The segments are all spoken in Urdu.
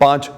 5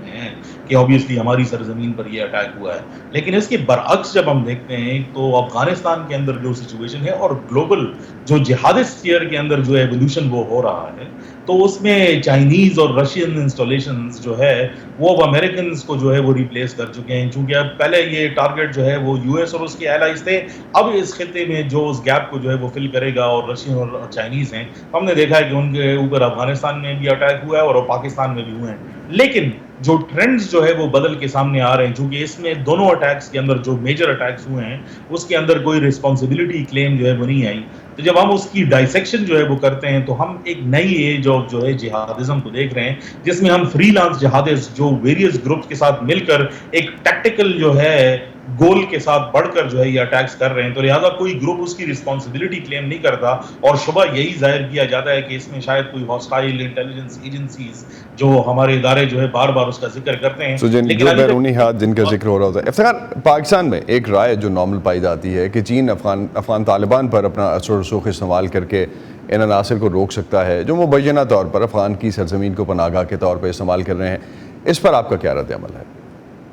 میں ہے کہ آبویسلی ہماری سرزمین پر یہ اٹیک ہوا ہے. لیکن اس کے برعکس جب ہم دیکھتے ہیں تو افغانستان کے اندر جو سچویشن ہے اور گلوبل جو جہادسٹ اسفیئر کے اندر جو ایولیوشن وہ ہو رہا ہے, تو اس میں چائنیز اور رشین انسٹالیشنز جو ہے وہ اب امریکنز کو جو ہے وہ ریپلیس کر چکے ہیں, چونکہ اب پہلے یہ ٹارگٹ جو ہے وہ یو ایس اور اس کے الائز تھے. اب اس خطے میں جو اس گیپ کو جو ہے وہ فل کرے گا اور رشین اور چائنیز ہیں, ہم نے دیکھا ہے کہ ان کے اوپر افغانستان میں بھی اٹیک ہوا ہے اور پاکستان میں بھی ہوئے ہیں. لیکن جو ٹرینڈز جو ہے وہ بدل کے سامنے آ رہے ہیں, چونکہ اس میں دونوں اٹیکس کے اندر جو میجر اٹیکس ہوئے ہیں اس کے اندر کوئی رسپانسبلٹی کلیم جو ہے وہ نہیں آئی. تو جب ہم اس کی ڈائسیکشن جو ہے وہ کرتے ہیں تو ہم ایک نئی ایج آف جو ہے جہادزم کو دیکھ رہے ہیں, جس میں ہم فری لانس جہادز جو ویریس گروپس کے ساتھ مل کر ایک ٹیکٹیکل جو ہے گول کے ساتھ بڑھ کر جو ہے یہ اٹیکس کر رہے ہیں. تو لہٰذا کوئی گروپ اس کی رسپانسبلٹی کلیم نہیں کرتا اور شبہ یہی ظاہر کیا جاتا ہے کہ اس میں شاید کوئی ہاسٹائل انٹیلیجنس ایجنسیز جو ہمارے ادارے جو ہے بار بار اس کا ذکر کرتے ہیں, لیکن جو بیرونی ہاتھ جن کا ذکر ہو رہا ہوتا ہے. افتخار, پاکستان میں ایک رائے جو نارمل پائی جاتی ہے کہ چین افغان طالبان پر اپنا اثر و رسوخ استعمال کر کے ان عناصر کو روک سکتا ہے جو مبینہ طور پر افغان کی سرزمین کو پناہ گاہ کے طور پر استعمال کر رہے ہیں. اس پر آپ کا کیا رد عمل ہے؟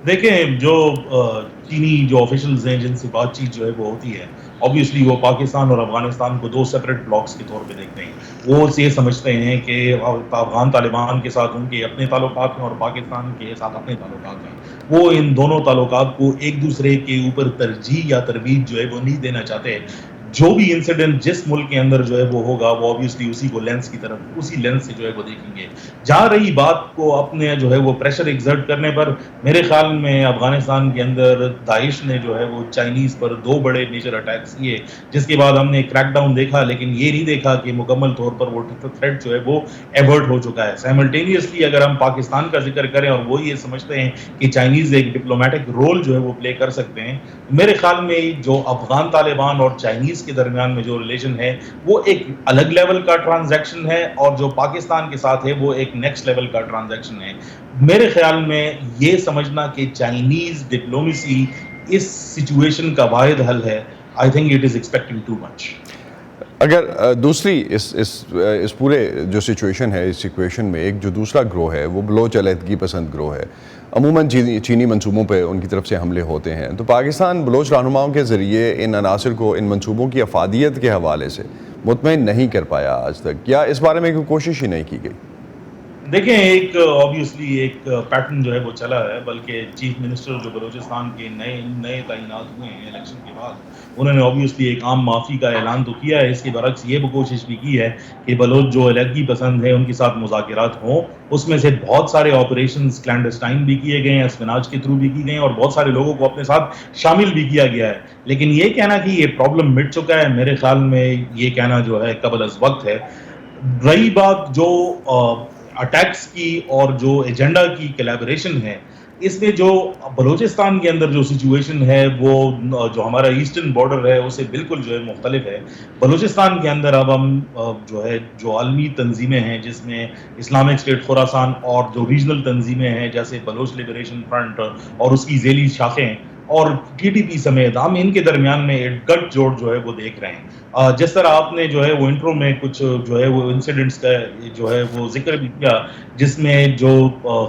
دیکھیں, جو چینی جو آفیشلز ہیں جن سے بات چیت جو ہے وہ ہوتی ہے, آبویسلی وہ پاکستان اور افغانستان کو دو سیپریٹ بلاکس کے طور پہ دیکھتے ہیں. وہ یہ سمجھتے ہیں کہ افغان طالبان کے ساتھ ان کے اپنے تعلقات ہیں اور پاکستان کے ساتھ اپنے تعلقات ہیں. وہ ان دونوں تعلقات کو ایک دوسرے کے اوپر ترجیح یا ترویج جو ہے وہ نہیں دینا چاہتے. جو بھی انسیڈنٹ جس ملک کے اندر جو ہے وہ ہوگا وہ آبویسلی اسی کو لینس کی طرف اسی لینس سے جو ہے وہ دیکھیں گے. جہاں رہی بات کو اپنے جو ہے وہ پریشر ایگزرٹ کرنے پر, میرے خیال میں افغانستان کے اندر داعش نے جو ہے وہ چائنیز پر دو بڑے میجر اٹیکس کیے, جس کے بعد ہم نے کریک ڈاؤن دیکھا, لیکن یہ نہیں دیکھا کہ مکمل طور پر وہ تھریٹ جو ہے وہ ایورٹ ہو چکا ہے. سائملٹینیسلی اگر ہم پاکستان کا ذکر کریں اور وہ یہ سمجھتے ہیں کہ چائنیز ایک ڈپلومیٹک رول جو ہے وہ پلے کر سکتے ہیں, میرے خیال میں جو افغان طالبان اور چائنیز کے درمیان میں جو ریلیشن ہے وہ ایک الگ لیول کا ٹرانزیکشن ہے, اور جو پاکستان کے ساتھ ہے وہ ایک نیکسٹ لیول کا ٹرانزیکشن ہے. میرے خیال میں یہ سمجھنا کہ چائنیز ڈپلومیسی اس سچویشن کا واحد حل ہے, I think it is expecting too much. اگر دوسری اس پورے جو سچویشن ہے, اس سچویشن میں ایک جو دوسرا گروہ ہے وہ بلوچ علیحدگی پسند گروہ ہے, عموماً چینی منصوبوں پہ ان کی طرف سے حملے ہوتے ہیں, تو پاکستان بلوچ رہنماؤں کے ذریعے ان عناصر کو ان منصوبوں کی افادیت کے حوالے سے مطمئن نہیں کر پایا آج تک, یا اس بارے میں کوئی کوشش ہی نہیں کی گئی؟ دیکھیں, ایک آبویسلی ایک پیٹرن جو ہے وہ چلا ہے, بلکہ چیف منسٹر جو بلوچستان کے نئے تعینات ہوئے ہیں الیکشن کے بعد, انہوں نے آبویسلی ایک عام معافی کا اعلان تو کیا ہے. اس کے برعکس یہ کوشش بھی کی ہے کہ بلوچ جو علیحدگی پسند ہیں ان کے ساتھ مذاکرات ہوں. اس میں سے بہت سارے آپریشنز کلینڈسٹائن بھی کیے گئے ہیں, اسپناج کے تھرو بھی کی گئے ہیں, اور بہت سارے لوگوں کو اپنے ساتھ شامل بھی کیا گیا ہے. لیکن یہ کہنا کہ یہ پرابلم مٹ چکا ہے, میرے خیال میں یہ کہنا جو ہے قبل از وقت ہے. رہی بات جو اٹیکس کی اور جو ایجنڈا کی کولیبریشن ہے, اس میں جو بلوچستان کے اندر جو سچویشن ہے وہ جو ہمارا ایسٹرن بارڈر ہے اسے بالکل جو ہے مختلف ہے. بلوچستان کے اندر اب ہم جو ہے جو عالمی تنظیمیں ہیں جس میں اسلامک اسٹیٹ خراسان اور جو ریجنل تنظیمیں ہیں جیسے بلوچ لبریشن فرنٹ اور اس کی ذیلی شاخیں اور TTP سمیت, ہم ان کے درمیان میں ایک گٹھ جوڑ جو ہے وہ دیکھ رہے ہیں. جس طرح آپ نے جو ہے وہ انٹرو میں کچھ جو ہے وہ انسیڈنٹس کا جو ہے وہ ذکر بھی کیا, جس میں جو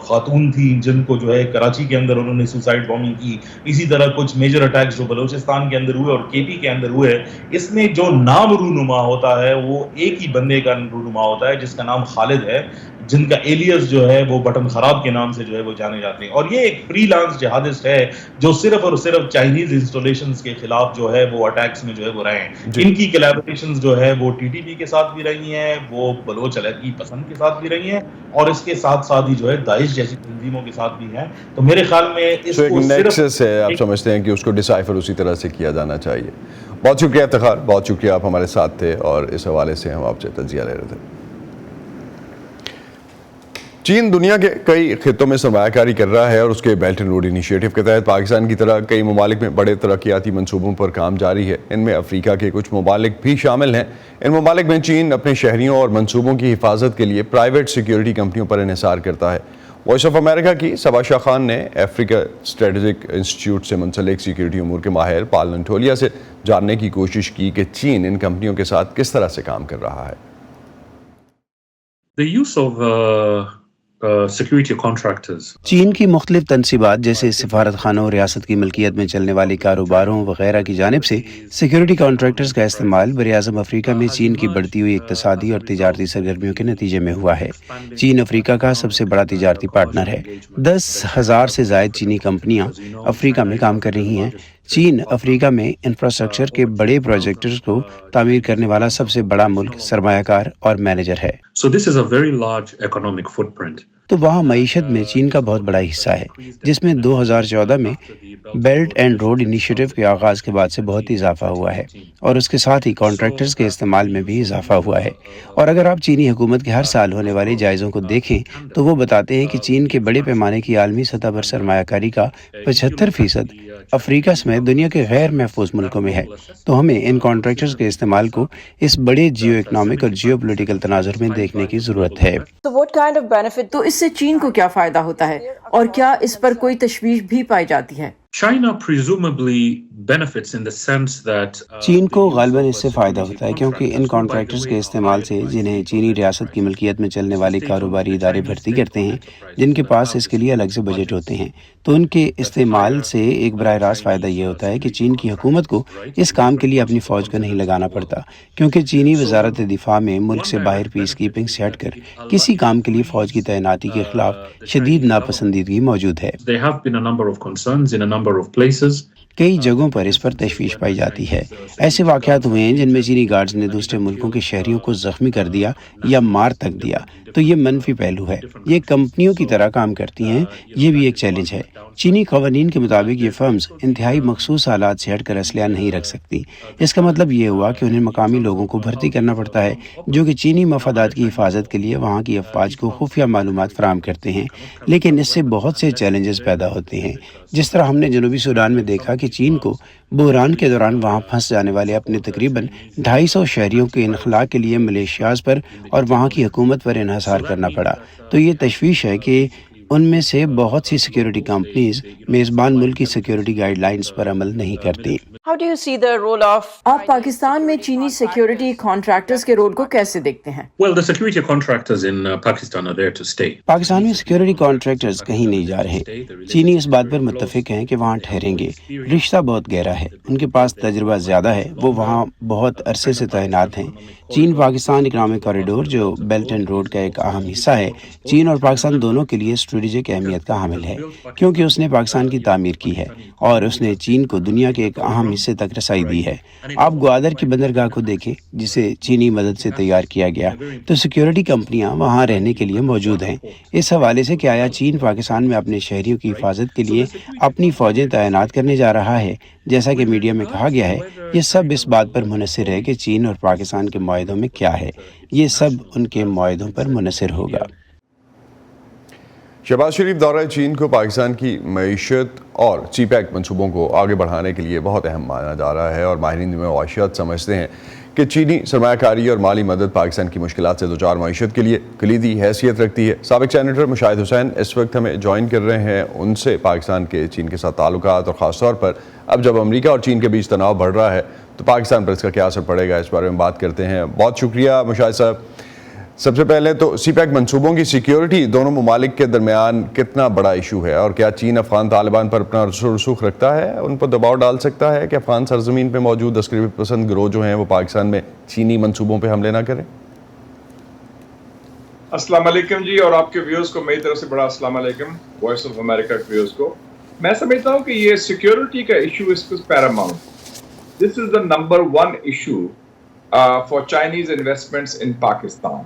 خاتون تھی جن کو جو ہے کراچی کے اندر انہوں نے سوسائڈ بامبنگ کی, اسی طرح کچھ میجر اٹیکس جو بلوچستان کے اندر ہوئے اور KP کے اندر ہوئے, اس میں جو نام رونما ہوتا ہے وہ ایک ہی بندے کا رونما ہوتا ہے جس کا نام خالد ہے, جن کا ایلیس جو ہے وہ بٹن خراب کے نام سے جو ہے وہ جانے جاتے ہیں. اور یہ ایک فری لانس جہادسٹ ہے جو صرف اور صرف چائنیز انسٹالیشنز کے خلاف جو ہے وہ اٹیکس میں جو ہے وہ رہے ہیں. ان کی کولیبریشنز جو ہے وہ TTP کے ساتھ بھی رہی ہیں, وہ بلوچ علیحدگی پسند کے ساتھ بھی رہی ہیں, اور اس کے ساتھ ساتھ ہی جو ہے داعش جیسی تنظیموں کے ساتھ بھی ہیں. تو میرے خیال میں اس کو نیکسس ہے, آپ سمجھتے ہیں کہ اس کو ڈیسائفر اسی طرح سے کیا جانا چاہیے. بہت شکریہ افتخار, بہت شکریہ, آپ ہمارے ساتھ تھے اور اس حوالے سے ہم آپ سے تجزیہ لے رہے تھے. چین دنیا کے کئی خطوں میں سرمایہ کاری کر رہا ہے اور اس کے بیلٹ اینڈ روڈ انیشیٹو کے تحت پاکستان کی طرح کئی ممالک میں بڑے ترقیاتی منصوبوں پر کام جاری ہے. ان میں افریقہ کے کچھ ممالک بھی شامل ہیں. ان ممالک میں چین اپنے شہریوں اور منصوبوں کی حفاظت کے لیے پرائیویٹ سیکیورٹی کمپنیوں پر انحصار کرتا ہے. وائس آف امریکہ کی صبا شاہ خان نے افریقہ اسٹریٹجک انسٹیٹیوٹ سے منسلک سیکیورٹی امور کے ماہر پال ننٹولیا سے جاننے کی کوشش کی کہ چین ان کمپنیوں کے ساتھ کس طرح سے کام کر رہا ہے. The use of security contractors. چین کی مختلف تنصیبات جیسے سفارت خانوں، ریاست کی ملکیت میں چلنے والے کاروباروں وغیرہ کی جانب سے سیکیورٹی کانٹریکٹرز کا استعمال براعظم افریقہ میں چین کی بڑھتی ہوئی اقتصادی اور تجارتی سرگرمیوں کے نتیجے میں ہوا ہے۔ چین افریقہ کا سب سے بڑا تجارتی پارٹنر ہے۔ 10,000 سے زائد چینی کمپنیاں افریقہ میں کام کر رہی ہیں۔ چین افریقہ میں انفراسٹرکچر کے بڑے پروجیکٹس کو تعمیر کرنے والا سب سے بڑا ملک، سرمایہ کار اور مینیجر ہے۔ So this is a very large economic footprint. تو وہاں معیشت میں چین کا بہت بڑا حصہ ہے، جس میں 2014 میں بیلٹ اینڈ روڈ انیشیٹو کے آغاز کے بعد سے بہت اضافہ ہوا ہے، اور اس کے ساتھ ہی کانٹریکٹرز کے استعمال میں بھی اضافہ ہوا ہے۔ اور اگر آپ چینی حکومت کے ہر سال ہونے والے جائزوں کو دیکھیں تو وہ بتاتے ہیں کہ چین کے بڑے پیمانے کی عالمی سطح پر سرمایہ کاری کا 75% افریقہ سمیت دنیا کے غیر محفوظ ملکوں میں ہے۔ تو ہمیں ان کانٹریکٹرز کے استعمال کو اس بڑے جیو اکنامک اور جیو پولیٹیکل تناظر میں دیکھنے کی ضرورت ہے۔ تو اس سے چین کو کیا فائدہ ہوتا ہے، اور کیا اس پر کوئی تشویش بھی پائی جاتی ہے؟ China presumably benefits in the sense that چین کو غالباً اس سے فائدہ ہوتا ہے کیونکہ ان کانٹریکٹرز کے استعمال سے، جنہیں چینی ریاست کی ملکیت میں چلنے والے کاروباری ادارے بھرتی کرتے ہیں، جن کے پاس اس کے لیے الگ سے بجٹ ہوتے ہیں، تو ان کے استعمال سے ایک براہ راست فائدہ یہ ہوتا ہے کہ چین کی حکومت کو اس کام کے لیے اپنی فوج کو نہیں لگانا پڑتا، کیونکہ چینی وزارت دفاع میں ملک سے باہر پیس کیپنگ سے ہٹ کر کسی کام کے لیے فوج کی تعیناتی کے خلاف شدید ناپسندیدگی موجود ہے۔ there have been a number of concerns in a number of places. کئی جگہوں پر اس پر تشویش پائی جاتی ہے۔ ایسے واقعات ہوئے ہیں جن میں چینی گارڈز نے دوسرے ملکوں کے شہریوں کو زخمی کر دیا یا مار تک دیا، تو یہ منفی پہلو ہے۔ یہ کمپنیوں کی طرح کام کرتی ہیں، یہ بھی ایک چیلنج ہے۔ چینی قوانین کے مطابق یہ فرمز انتہائی مخصوص حالات سے ہٹ کر اسلحہ نہیں رکھ سکتی۔ اس کا مطلب یہ ہوا کہ انہیں مقامی لوگوں کو بھرتی کرنا پڑتا ہے جو کہ چینی مفادات کی حفاظت کے لیے وہاں کی افواج کو خفیہ معلومات فراہم کرتے ہیں، لیکن اس سے بہت سے چیلنجز پیدا ہوتے ہیں، جس طرح ہم نے جنوبی سوڈان میں دیکھا کہ چین کو بحران کے دوران وہاں پھنس جانے والے اپنے تقریباً 250 شہریوں کے انخلاء کے لیے ملیشیاز پر اور وہاں کی حکومت پر انحصار کرنا پڑا۔ تو یہ تشویش ہے کہ ان میں سے بہت سی سیکیورٹی کمپنیز میزبان ملک کی سیکیورٹی گائیڈ لائنز پر عمل نہیں کرتی۔ آپ پاکستان میں چینی سیکیورٹی کانٹریکٹرز کے رول کو کیسے دیکھتے ہیں؟ Well, the security contractors in Pakistan are there to stay. Pakistan میں سیکیورٹی کانٹریکٹرز کہیں نہیں جا رہے۔ چینی اس بات پر متفق ہیں کہ وہاں ٹھہریں گے۔ رشتہ بہت گہرا ہے، ان کے پاس تجربہ زیادہ ہے، وہ وہاں بہت عرصے سے تعینات ہیں۔ چین پاکستان اکنامک کوریڈور، جو بیلٹ اینڈ روڈ کا ایک اہم حصہ ہے، چین اور پاکستان دونوں کے لیے اسٹریٹجک اہمیت کا حامل ہے، کیونکہ اس نے پاکستان کی تعمیر کی ہے اور اس نے چین کو دنیا کے ایک اہم حصے تک رسائی دی ہے۔ آپ گوادر کی بندرگاہ کو دیکھیں، جسے چینی مدد سے تیار کیا گیا، تو سیکیورٹی کمپنیاں وہاں رہنے کے لیے موجود ہیں۔ اس حوالے سے کہ آیا چین پاکستان میں اپنے شہریوں کی حفاظت کے لیے اپنی فوجیں تعینات کرنے جا رہا ہے، جیسا کہ میڈیا میں کہا گیا ہے، یہ سب اس بات پر منحصر ہے کہ چین اور پاکستان کے معاہدوں میں کیا ہے۔ یہ سب ان کے معاہدوں پر منحصر ہوگا۔ شہباز شریف دورہ چین کو پاکستان کی معیشت اور سی پیک منصوبوں کو آگے بڑھانے کے لیے بہت اہم مانا جا رہا ہے، اور ماہرین معاشیات سمجھتے ہیں کہ چینی سرمایہ کاری اور مالی مدد پاکستان کی مشکلات سے دوچار معیشت کے لیے کلیدی حیثیت رکھتی ہے۔ سابق سینیٹر مشاہد حسین اس وقت ہمیں جوائن کر رہے ہیں، ان سے پاکستان کے چین کے ساتھ تعلقات اور خاص طور پر اب جب امریکہ اور چین کے بیچ تناؤ بڑھ رہا ہے تو پاکستان پر اس کا کیا اثر پڑے گا، اس بارے میں بات کرتے ہیں۔ بہت شکریہ مشاہد صاحب۔ سب سے پہلے تو سی پیک منصوبوں کی سیکیورٹی دونوں ممالک کے درمیان کتنا بڑا ایشو ہے، اور کیا چین افغان طالبان پر اپنا رسوخ رکھتا ہے، ان پر دباؤ ڈال سکتا ہے کہ افغان سرزمین پہ موجود عسکری پسند گروہ جو ہیں وہ پاکستان میں چینی منصوبوں پہ حملے نہ کریں؟ السلام علیکم جی، اور آپ کے ویوز کو میری طرف سے بڑا السلام علیکم، وائس آف امریکہ کے ویوز کو۔ میں سمجھتا ہوں کہ یہ سیکیورٹی کا ایشو اس کو paramount, this is the number 1 issue for Chinese investments in Pakistan,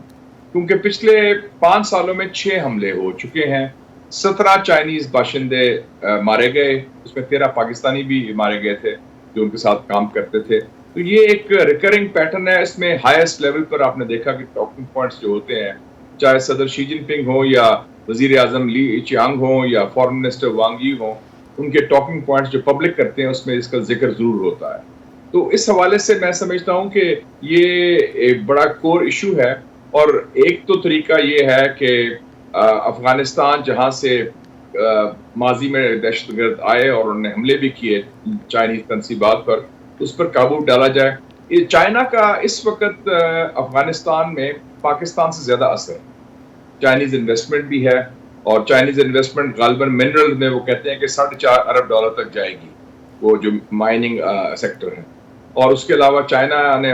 کیونکہ پچھلے 5 سالوں میں 6 حملے ہو چکے ہیں، 17 چائنیز باشندے مارے گئے، اس میں 13 پاکستانی بھی مارے گئے تھے جو ان کے ساتھ کام کرتے تھے۔ تو یہ ایک ریکرنگ پیٹرن ہے، اس میں ہائیسٹ لیول پر آپ نے دیکھا کہ ٹاکنگ پوائنٹس جو ہوتے ہیں، چاہے صدر شی جن پنگ ہو یا وزیر اعظم لی چیانگ ہوں یا فارن منسٹر وانگ یی ہوں، ان کے ٹاکنگ پوائنٹس جو پبلک کرتے ہیں اس میں اس کا ذکر ضرور ہوتا ہے۔ تو اس حوالے سے میں سمجھتا ہوں کہ یہ ایک بڑا کور ایشو ہے، اور ایک تو طریقہ یہ ہے کہ افغانستان جہاں سے ماضی میں دہشت گرد آئے اور انہوں نے حملے بھی کیے چائنیز تنصیبات پر، اس پر قابو ڈالا جائے۔ یہ چائنا کا اس وقت افغانستان میں پاکستان سے زیادہ اثر ہے، چائنیز انویسٹمنٹ بھی ہے, اور چائنیز انویسٹمنٹ غالباً منرل میں وہ کہتے ہیں کہ $4.5 ارب تک جائے گی, وہ جو مائننگ سیکٹر ہے. اور اس کے علاوہ چائنا نے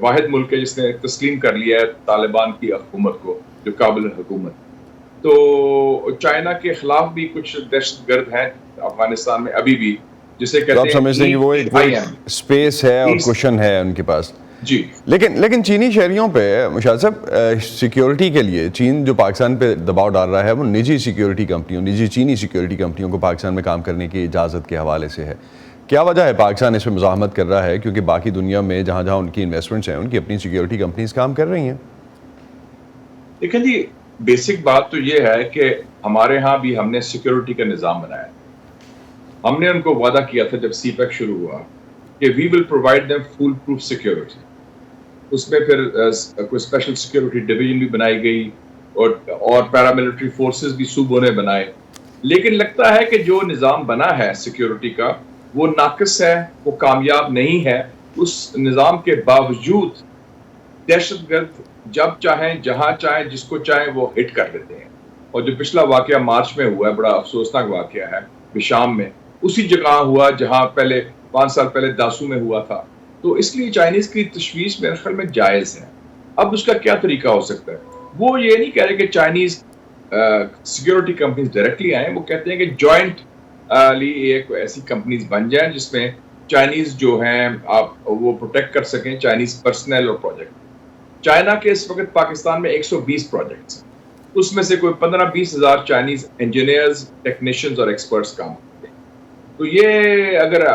واحد ملک ہے جس نے تسلیم کر لیا ہے طالبان کی حکومت کو, جو کابل حکومت. تو چائنا کے خلاف بھی کچھ دہشت گرد ہیں افغانستان میں ابھی بھی, جسے کہتے ہیں آپ سمجھتے ہیں کہ وہ ایک اسپیس ہے اور کوشن ہے ان کے پاس. جی, لیکن چینی شہریوں پہ مشاہد صاحب سیکیورٹی کے لیے چین جو پاکستان پہ دباؤ ڈال رہا ہے وہ نجی سیکیورٹی کمپنیوں, نجی چینی سیکیورٹی کمپنیوں کو پاکستان میں کام کرنے کی اجازت کے حوالے سے ہے. کیا وجہ ہے پاکستان اس پہ مزاحمت کر رہا ہے, کیونکہ باقی دنیا میں جہاں جہاں ان کی انویسٹمنٹس ہیں ان کی اپنی سیکیورٹی کمپنیز کام کر رہی ہیں؟ دیکھیں جی, بیسک بات تو یہ ہے کہ ہمارے ہاں بھی ہم نے سیکیورٹی کا نظام بنایا. ہم نے ان کو وعدہ کیا تھا جب سی پیک شروع ہوا کہ we will provide them foolproof security. اس میں پھر کوئی اسپیشل سیکیورٹی ڈویژن بھی بنائی گئی اور پیراملٹری فورسز بھی صوبوں نے بنائے. لیکن لگتا ہے کہ جو نظام بنا ہے سیکیورٹی کا وہ ناقص ہے, وہ کامیاب نہیں ہے. اس نظام کے باوجود دہشت گرد جب چاہیں جہاں چاہیں جس کو چاہیں وہ ہٹ کر لیتے ہیں. اور جو پچھلا واقعہ مارچ میں ہوا ہے, بڑا افسوسناک واقعہ ہے شام میں, اسی جگہ ہوا جہاں پہلے 5 سال پہلے داسو میں ہوا تھا. تو اس لیے چائنیز کی تشویش میرے خیال میں جائز ہے. اب اس کا کیا طریقہ ہو سکتا ہے؟ وہ یہ نہیں کہہ رہے کہ چائنیز سیکیورٹی کمپنیز ڈائریکٹلی آئیں, وہ کہتے ہیں کہ جوائنٹ ایک ایسی کمپنیز بن جائیں جس میں چائنیز جو ہیں آپ وہ پروٹیکٹ کر سکیں چائنیز پرسنل اور پروجیکٹ. چائنا کے اس وقت پاکستان میں 120 پروجیکٹس ہیں, اس میں سے کوئی 15-20 ہزار چائنیز انجینئرز, ٹیکنیشینز اور ایکسپرٹس کام کرتے ہیں. تو یہ اگر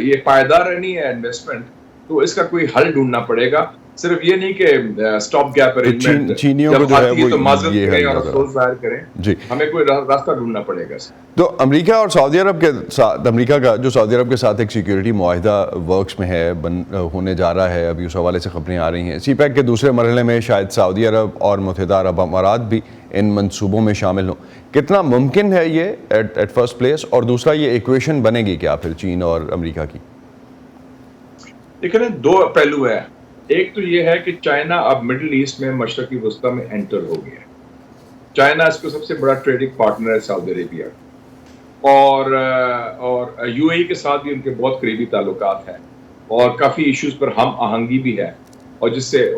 یہ پائیدار نہیں ہے انویسٹمنٹ تو اس کا کوئی حل ڈھونڈنا پڑے گا. صرف یہ نہیں کہ اسٹاپ گیپ ارینجمنٹ چینیوں کو جو ہے وہ معذرت کریں اور افسوس ظاہر کریں, جی ہمیں کوئی راستہ ڈھونڈنا پڑے گا. تو امریکہ اور سعودی عرب کے ساتھ, امریکہ کا جو سعودی عرب کے ساتھ ایک سیکیورٹی معاہدہ ورکس میں ہے, ہونے جا رہا ہے, ابھی اس حوالے سے خبریں آ رہی ہیں. سی پیک کے دوسرے مرحلے میں شاید سعودی عرب اور متحدہ عرب امارات بھی ان منصوبوں میں شامل ہوں. کتنا ممکن ہے یہ ایٹ فرسٹ پلیس؟ اور دوسرا یہ ایکویشن بنے گی کیا پھر چین اور امریکہ کی؟ لیکن 2 پہلو ہے. ایک تو یہ ہے کہ چائنا اب مڈل ایسٹ میں مشرقی وسطی میں انٹر ہو گیا ہے. چائنا اس کو سب سے بڑا ٹریڈنگ پارٹنر ہے سعودی عربیہ, اور یو اے ای کے ساتھ بھی ان کے بہت قریبی تعلقات ہیں اور کافی ایشوز پر ہم آہنگی بھی ہے, اور جس سے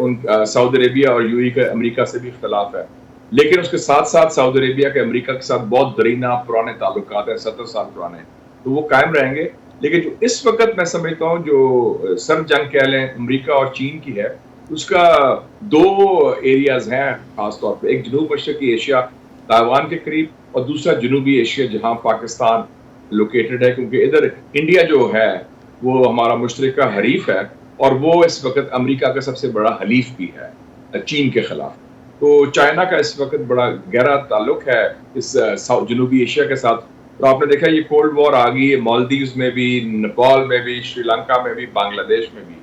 سعودی عربیہ اور یو اے ای کا امریکہ سے بھی اختلاف ہے. لیکن اس کے ساتھ ساتھ سعودی عربیہ کے امریکہ کے ساتھ بہت درینہ پرانے تعلقات ہیں, 70 سال پرانے, تو وہ قائم رہیں گے. لیکن جو اس وقت میں سمجھتا ہوں جو سرد جنگ کہہ لیں امریکہ اور چین کی ہے, اس کا 2 ایریاز ہیں خاص طور پہ. ایک جنوب مشرقی ایشیا تائیوان کے قریب, اور دوسرا جنوبی ایشیا جہاں پاکستان لوکیٹڈ ہے, کیونکہ ادھر انڈیا جو ہے وہ ہمارا مشترکہ حریف ہے, اور وہ اس وقت امریکہ کا سب سے بڑا حلیف بھی ہے چین کے خلاف. تو چائنا کا اس وقت بڑا گہرا تعلق ہے اس جنوبی ایشیا کے ساتھ. تو آپ نے دیکھا یہ کولڈ وار آ گئی ہے مالدیوز میں بھی, نیپال میں بھی, شری لنکا میں بھی, بنگلہ دیش میں بھی.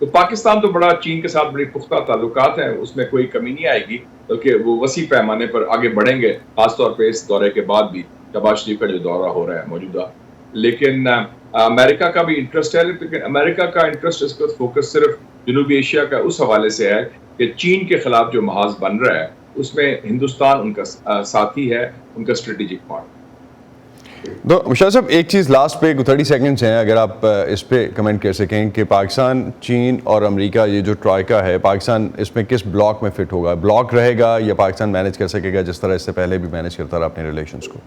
تو پاکستان تو بڑا چین کے ساتھ بڑی پختہ تعلقات ہیں, اس میں کوئی کمی نہیں آئے گی, بلکہ وہ وسیع پیمانے پر آگے بڑھیں گے, خاص طور پہ اس دورے کے بعد بھی, شہباز شریف کا جو دورہ ہو رہا ہے موجودہ. لیکن امریکہ کا بھی انٹرسٹ ہے, لیکن امریکہ کا انٹرسٹ اس وقت فوکس صرف جنوبی ایشیا کا اس حوالے سے ہے کہ چین کے خلاف جو محاذ بن رہا ہے اس میں ہندوستان ان کا ساتھی ہے, ان کا اسٹریٹجک پارٹنر. تو مشاہد صاحب ایک چیز لاسٹ پہ 30 سیکنڈز ہیں, اگر آپ اس پہ کمنٹ کر سکیں کہ پاکستان, چین اور امریکہ یہ جو ٹرائیکا ہے, پاکستان اس میں کس بلاک میں فٹ ہوگا؟ بلاک رہے گا یا پاکستان مینیج کر سکے گا جس طرح اس سے پہلے بھی مینیج کرتا رہا اپنے ریلیشنز کو؟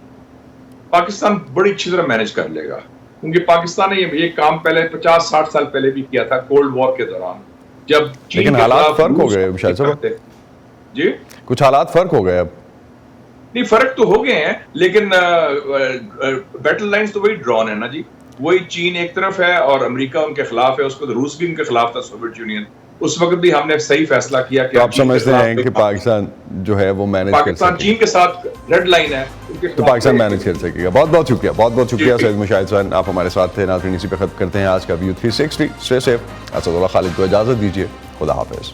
پاکستان بڑی اچھی طرح مینیج کر لے گا, کیونکہ پاکستان نے یہ کام پہلے 50-60 سال پہلے بھی کیا تھا کولڈ وار کے دوران, جب چین. لیکن حالات فرق ہو گئے مشاہد صاحب, جی کچھ حالات فرق ہو گئے اب. نہیں فرق تو ہو گئے ہیں, لیکن بیٹل لائنز تو وہی ڈرون ہے نا جی. وہی چین ایک طرف ہے اور امریکہ ان کے خلاف ہے, اس کو روس بھی ان کے خلاف تھا, سوویت یونین. اس وقت بھی ہم نے صحیح فیصلہ کیا کہ آپ سمجھتے ہیں کہ پاکستان جو ہے وہ مینیج کر سکے, پاکستان چین کے ساتھ ریڈ لائن ہے تو پاکستان مینیج کر سکے گا. بہت بہت شکریہ, بہت بہت شکریہ سید مشاہد صاحب, آپ ہمارے ساتھ تھے. ناظرین اسی پہ ختم کرتے ہیں آج کا view 360. Stay safe. Asadullah Khalid کو اجازت دیجیے, خدا حافظ.